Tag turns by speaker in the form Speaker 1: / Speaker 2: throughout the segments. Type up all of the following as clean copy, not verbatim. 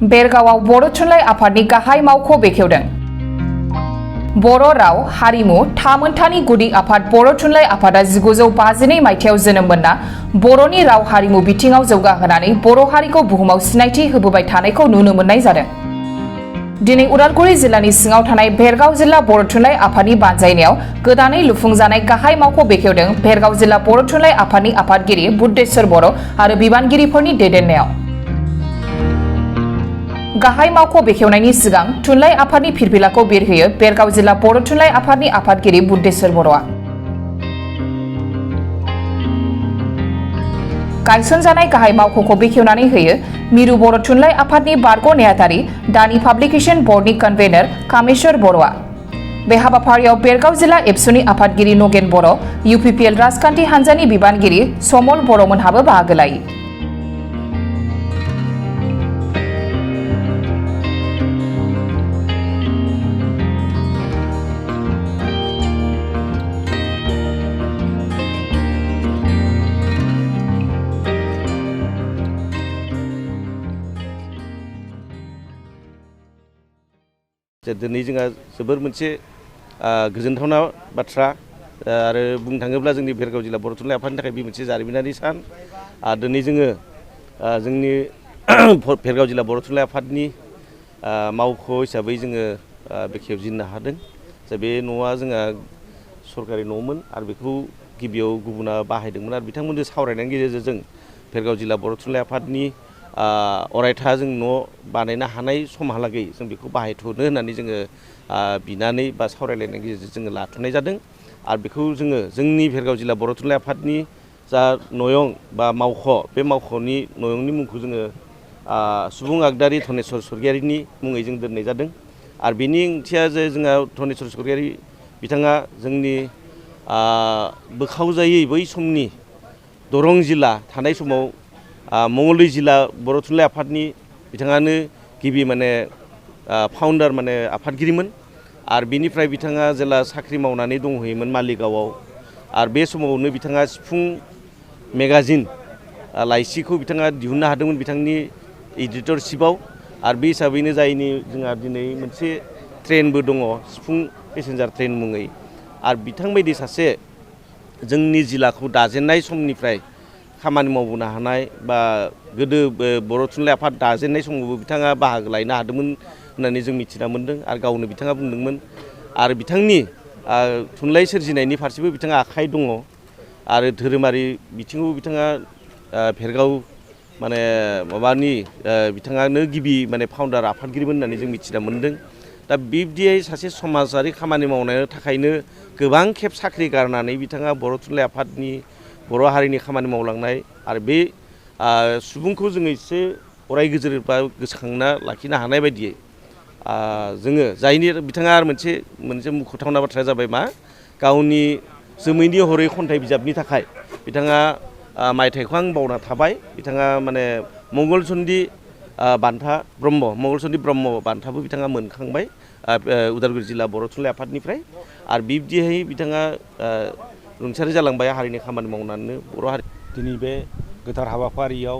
Speaker 1: बेरगावआव बर' थुनलाइ आफादनि गाहाय मावख' बेखेवदों। बर' राव हारिमु थामोन्थानि गुदि आफाद बर' थुनलाइ आफादा 1952 मायथाइयाव जोनोम मोनना बर'नि राव हारिमु बिथिङाव जौगाहोनानै बर' हारिखौ बुहुमाव सिनायथि होबोबाय थानायखौ नुनो मोननाय जादों। दिनै उदालगुरि जिल्लानि सिङाव थानाय भेरगाव जिल्ला बर' थुनलाइ आफादनि बानजायनायाव गोदानै लुफुंजानाय गाहाय मावख' बेखेवदों भेरगाव जिल्ला बर' थुनलाइ आफादनि आफादगिरि बुद्धेश्वर बर' आरो बिबानगिरिफोरनि दैदेननायाव। गाहाय मावख' बेखेवनायनि सिगां थुनलाइ आफादनि फिरफिलाखौ बिरहोयो भेरगाव जिल्ला बर' थुनलाइ आफादनि आफादगिरि बुद्धेश्वर बर'आ। गायसनजानाय गाहाय मावख'खौ बेखेवनानै होयो मिरु बर' थुनलाइ आफादनि बारग' नेहाथारि दानि पाब्लिकेशन बर्डनि कनभेनर कामेश्वर बर'आ। बे हाबाफारियाव भेरगाव जिल्ला एबसुनि आफादगिरि नगेन बर', UPPL राजखान्थि हान्जानि बिबानगिरि समल बर'मोनहाबो बाहागो लायो।
Speaker 2: दिनै जोंहा जोबोर मोनसे गोजोनथावना बाथ्रा आरो बुंनो थाङोब्ला जोंनि भेरगाव जिल्ला बर' थुनलाइ आफादनि थाखाय बे मोनसे जारिमिनारि सान। दिनै जोङो जोंनि भेरगाव जिल्ला बर' थुनलाइ आफादनि मावख' हिसाबै जोङो बेखेवजेननो हादों। बे न'आ जोंहा सरकारि न'मोन आरो बेखौ गिबियाव गुबुना बाहायदोंमोन आरो बिथांमोनजों सावरायनायनि गेजेरजों जों भेरगाव जिल्ला बर' थुनलाइ आफादनि अरायथा जों न' बानायनो हानाय समहालागै जों बेखौ बाहायथ'नो होननानै जोङो बिनानै बा सावरायलायनायनि गेजेरजों जोङो लाथ'नाय जादों आरो बेखौ जोङो जोंनि भेरगाव जिल्ला बर' थुनलाइ आफादनि जा नयं बा मावख' बे मावख'नि नयंनि मुंखौ जोङो सुबुं आगदारि धनेस्वर स्वर्गियारिनि मुङै जों दोननाय जादों आरो बेनि ओंथिया जे जोंहा धनेस्वर स्वर्गियारि बिथाङा जोंनि बोखावजायै बै समनि दरं जिल्ला थानाय समाव मंगलदै जिल्ला बर' थुनलाइ आफादनि बिथाङानो गिबि फाउन्डार आफादगिरिमोन आरो बिनिफ्राय बिथाङा जेला साख्रि मावनानै दंहैयोमोन मालिगावआव आरो बे समावनो बिथाङा सिफुं मेगाजिन लाइसिखौ बिथाङा दिहुननो हादोंमोन बिथांनि एडिटरशिपआव आरो बे हिसाबैनो जायनि जोंहा दिनै मोनसे ट्रेनबो दङ सिफुं पेसेन्जार ट्रेन मुङै आरो बिथांबायदि सासे जोंनि जिल्लाखौ दाजेननाय समनिफ्राय खामानि मावबोनो हानाय बा गोदो बर' थुनलाइ आफाद दाजेननाय समावबो बिथाङा बाहागो लानो हादोंमोन होननानै जों मिथिना मोन्दों आरो गावनो बिथाङा बुंदोंमोन आरो बिथांनि थुनलाइ सोरजिनायनि फारसेबो बिथाङा आखाइ दङ आरो धोरोमारि बिथिङाव बिथाङा भेरगाव माबानि बिथाङानो गिबि फाउन्डार आफादगिरिमोन होननानै जों मिथिना मोन्दों। दा बिब्दियै सासे समाजारि खामानि मावनायनि थाखायनो गोबां खेब साख्रि गारनानै बिथाङा बर' थुनलाइ आफादनि बर' हारिनि खामानि मावलांनाय आरो बे सुबुंखौ जोङो एसे अराय गोजोर बा गोसोखांना लाखिनो हानाय बायदियै जोङो जायनि बिथाङा आरो मोनसे मुंख'थावना बाथ्राया जाबाय मा गावनि जोमैनि हरै खन्थाइ बिजाबनि थाखाय बिथाङा मायथाइखौ आं बावना थाबाय बिथाङा मंगलचन्दि ब्रह्म बान्थाबो बिथाङा मोनखांबाय उदालगुरि जिल्ला बर' थुनलाइ आफादनिफ्राय आरो बिब्दियै बिथाङा रुंसारि जालांबाय हारिनि खामानि मावनानै बर' हारि।
Speaker 3: दिनै बे गोथार हाबाफारियाव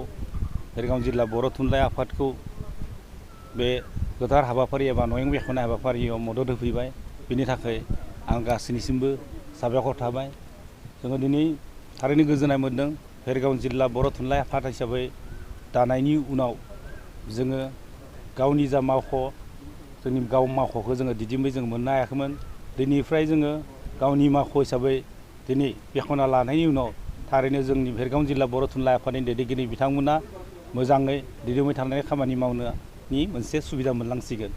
Speaker 3: भेरगाव जिल्ला बर' थुनलाइ आफादखौ बे गोथार हाबाफारि एबा नयं बेखेवनाय हाबाफारियाव मदद होफैबाय बिनि थाखाय आं गासैनिसिमबो साबायखर थाबाय। जोङो दिनै थारैनो गोजोननाय मोन्दों भेरगाव जिल्ला बर' थुनलाइ आफाद हिसाबै दानायनि उनाव जोङो गावनि जा मावख' जोंनि मावख'खौ जोङो दिदोमै जों मोननो हायाखैमोन। दिनैफ्राय जोङो गावनि मावख' हिसाबै दिनै बेखेवना लानायनि उनाव थारैनो जोंनि भेरगाव जिल्ला बर' थुनलाइ आफादनि दैदेनगिरि बिथांमोना मोजाङै दिदोमै थानानै खामानि मावनायनि मोनसे सुबिदा मोनलांसिगोन।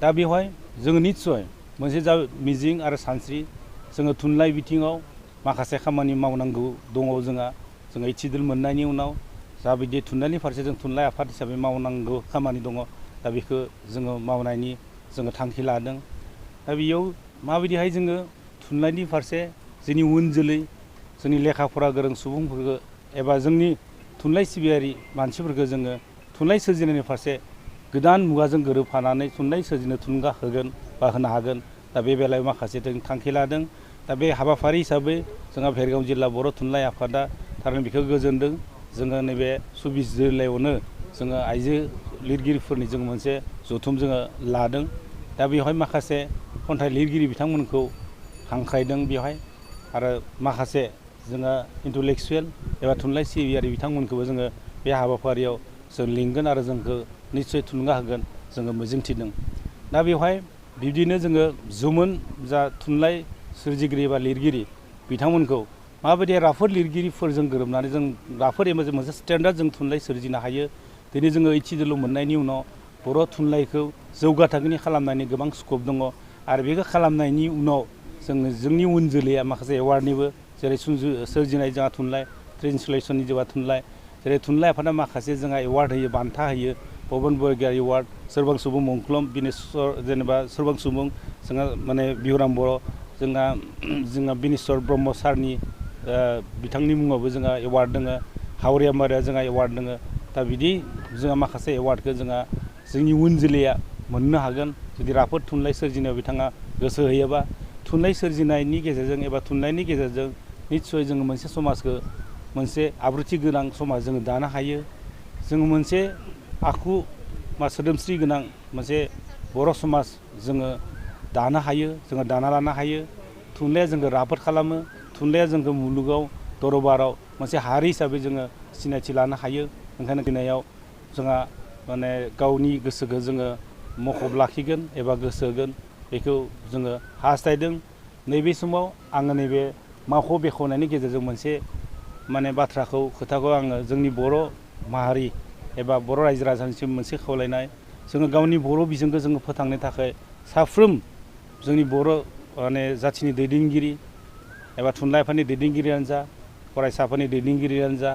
Speaker 3: दा बेवहाय जोङो निस्सय मोनसे जा मिजिं आरो सानस्रि जोङो थुनलाइ बिथिङाव माखासे खामानि मावनांगौ दङ जोङो एचिडल मोननायनि उनाव जाबायदि थुनलाइनि फारसे जों थुनलाइ आफाद हिसाबै मावनांगौ खामानि दङ दा बेखौ जोङो मावनायनि जोङो थांखि लादों। दा बेयाव माबायदिहाय जोङो थुनलाइनि फारसे जोंनि उन जोलै जोंनि लेखा फरा गोरों सुबुंफोरखौ एबा जोंनि थुनलाइ सिबियारि मानसिफोरखौ जोङो थुनलाइ सोरजिनायनि फारसे गोदान मुगाजों गोरोबफानानै थुनलाइ सोरजिनो थुलुंगा होगोन बा होनो हागोन। दा बे बेलायाव माखासे जों थांखि लादों। दा बे हाबाफारि हिसाबै जोंहा भेरगाव जिल्ला बर' थुनलाइ आफादा थारैनो बेखौ गोजोनदों। जोङो नैबे 24 जिल्लायावनो जोङो आइजो लिरगिरिफोरनि जों मोनसे जथुम जोङो लादों दा बेवहाय माखासे खन्थाइ लिरगिरि बिथांमोनखौ हांख्रायदों बेवहाय आरो माखासे जोङो इन्टेलेक्सुवेल एबा थुनलाइ सिबियारि बिथांमोनखौबो जोङो बे हाबाफारियाव जों लिंगोन आरो जोंखौ निस्सय थुलुंगा होगोन जोङो मिजिंथिदों दा बेवहाय बिब्दिनो जोङो जुमुन जा थुनलाइ सोरजिगिरि एबा लिरगिरि बिथांमोनखौ माबायदि राफोद लिरगिरिफोरजों गोरोबनानै जों राफोद एबा मोनसे स्टेन्डार्ड जों थुनलाइ सोरजिनो हायो दिनै जोङो HDL मोननायनि उनाव बर' थुनलाइखौ जौगा थाखोनि खालामनायनि गोबां स्कप दङ आरो बेखौ खालामनायनि उनाव जोङो जोंनि उन जोलैया माखासे एवार्डनिबो जेरै सोरजिनाय जोंहा थुनलाइ ट्रेन्सलेसननि जोंहा थुनलाइ जेरै थुनलाइ आफादा माखासे जोंहा एवार्ड होयो बान्था होयो पबन बरगयारि एवार्ड सोरबां सुबुं मुंख्लं बिनेस्वर जेनेबा सोरबां सुबुं जोंहा माने बिहुराम बर' जोंहा बिनेस्वर ब्रह्म सारनि बिथांनि मुङावबो जोंहा एवार्ड दङ हावरिया मारिया जोंहा एवार्ड दङ दा बिदि जोंहा माखासे एवार्डखौ जोंहा जोंनि उन जोलैया मोननो हागोन जुदि राफोद थुनलाइ सोरजिनायाव बिथाङा गोसो होयोबा थुनलाइ सोरजिनायनि गेजेरजों एबा थुनलाइनि गेजेरजों निस्सय जोङो मोनसे समाजखौ मोनसे आब्रुथि गोनां समाज जोङो दानो हायो जोङो मोनसे आखु बा सोदोमस्रि गोनां मोनसे बर' समाज जोङो दानो हायो जोङो दाना लानो हायो थुनलाइया जोंखौ राफोद खालामो थुनलाइया जोंखौ मुलुगाव दरबाराव मोनसे हारि हिसाबै जोङो सिनायथि लानो हायो ओंखायनो फैनायाव जोंहा माने गावनि गोसोखौ जोङो मखब लाखिगोन एबा गोसो होगोन बेखौ जोङो हास्थायदों नैबे समाव आङो नैबे मावख' बेखेवनायनि गेजेरजों मोनसे माने खोथाखौ आङो जोंनि बर' माहारि एबा बर' रायजो राजानिसिम मोनसे खावलायनाय जोङो गावनि बर' बिजोंखौ जोङो फोथांनो थाखाय साफ्रोम जोंनि बर' माने जाथिनि दैदेनगिरि एबा थुनलाइ आफादनि दैदेनगिरियानो जा फरायसाफोरनि दैदेनगिरियानो जा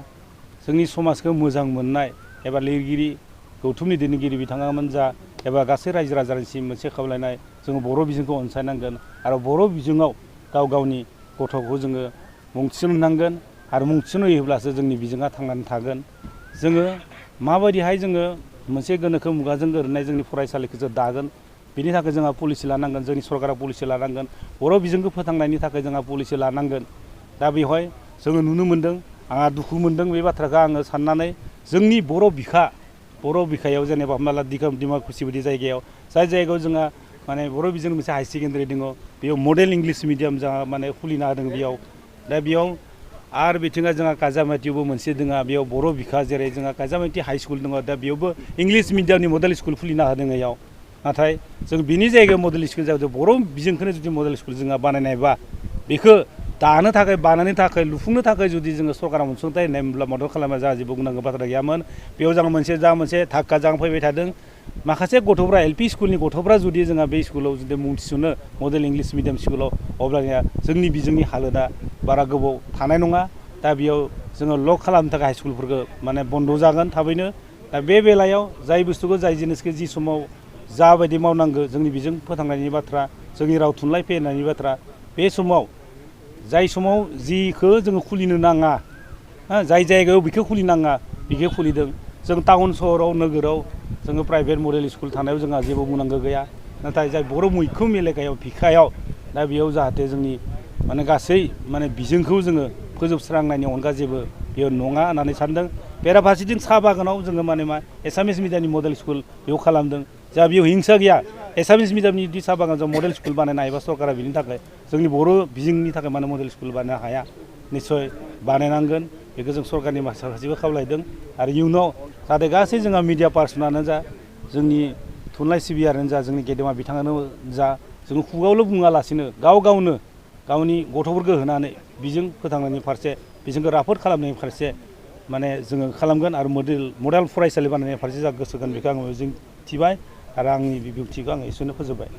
Speaker 3: जोंनि समाजखौ मोजां मोननाय एबा लिरगिरि गौथुमनि दैदेनगिरि बिथाङामोन जा एबा गासै रायजो राजानिसिम मोनसे खावलायनाय जोङो बर' बिजोंखौ अनसायनांगोन आरो बर' बिजोङाव गावनि गथ'खौ जोङो मुं थिसननांगोन आरो मुं थिसनहोयोब्लासो जोंनि बिजोङा थांनानै थागोन जोङो माबायदिहाय जोङो मोनसे गोनोखो मुगाजों गोरोबनाय जोंनि फरायसालिखौ जों दागोन बिनि थाखाय जोंहा पलिसि लानांगोन जोंनि सरकारा पलिसि लानांगोन बर' बिजोंखौ फोथांनायनि थाखाय जोंहा पलिसि लानांगोन दा बेवहाय जोङो नुनो मोन्दों आंहा दुखु मोन्दों बे बाथ्राखौ आङो साननानै जोंनि बर' बिखायाव जेनेबा हमना ला डिमाकुसि बायदि जायगायाव जाय जायगायाव जोंहा माने बर' बिजों मोनसे हाई सेकेन्डारि दङ बेयाव मडेल इंलिश मिडियाम जोंहा माने खुलिना होदों बेयाव दा बेयाव आरो बिथिङा जोंहा काजामाथियावबो मोनसे दङ बेयाव बर' बिखा जेरै जोंहा काजामाथि हाई स्कुल दङ दा बेयावबो इंलिश मिडियामनि मडेल स्कुल खुलिना होदों बेयाव नाथाय जों बिनि जायगायाव मडेल स्कुल जाहाथे बर' बिजोंखौनो जुदि मडेल स्कुल जोंहा बानायनायबा बेखौ दानो थाखाय बानायनो थाखाय लुफुंनो थाखाय जुदि जोङो सरकारा अनसुंथाइ होनाय मोनब्ला मदद खालामनाय जोंहा जेबो बुंनांगौ बाथ्रा गैयामोन बेयाव जोंहा मोनसे धाक्का जाना फैबाय थादों माखासे गथ'फ्रा LP स्कुलनि गथ'फ्रा जुदि जोंहा बे स्कुलाव जुदि मुं थिसनो मडेल इंलिश मिडियाम स्कुलाव अब्लानिया जोंनि बिजोंनि हालोदा बारा गोबाव थानाय नङा दा बेयाव जोङो लक खालामनो थाखाय हाई स्कुलफोरखौ माने बन्द' जागोन थाबैनो दा बे बेलायाव जाय बुस्थुखौ जाय जिनिसखौ जि समाव जाबायदि मावनांगौ जोंनि बिजों फोथांनायनि बाथ्रा जोंनि राव थुनलाइ फेहेरनायनि बाथ्रा बे समाव जाय समाव जिखौ जोङो खुलिनो नाङा जाय जायगायाव बेखौ खुलिनाङा बेखौ खुलिदों जों टाउन सहराव नोगोराव जोङो प्राइभेट मडेल स्कुल थानायाव जोंहा जेबो बुंनांगौ गैया नाथाय जाय बर' मैखोम एलेकायाव बिखायाव दा बेयाव जाहाथे जोंनि माने गासै माने बिजोंखौ जोङो फोजोबस्रांनायनि अनगा जेबो बेयाव नङा होननानै सानदों बेराफारसेथिं साहा बागानाव जोङो माने एसामिस मिडियामनि मडेल स्कुल बेयाव खालामदों जा बेयाव हिंसा गैया एसामिस मिडियामनि साहा बागानजों मडेल स्कुल बानायनो हायोबा सरकारा बिनि थाखाय जोंनि बर' बिजोंनि थाखाय माने मडेल स्कुल बानायनो हाया निस्सय बानायनांगोन बेखौ जों सरकारनि माखासेबो खावलायदों आरो इयुनाव जाहाथे गासै जोंहा मिडिया पार्सनानो जा जोंनि थुनलाइ सिबियारियानो जा जोंनि गेदेमा बिथाङानो जा जोङो खुगायावल' बुङालासिनो गावनो गावनि गथ'फोरखौ होनानै बिजों फोथांनायनि फारसे बिजोंखौ राफोद खालामनायनि फारसे माने जोङो खालामगोन आरो मडेल फरायसालि बानायनायनि फारसे जा गोसो होगोन बेखौ आङो मिजिं थिबाय आरो आंनि बिबुंथिखौ आङो एसेनो फोजोबबाय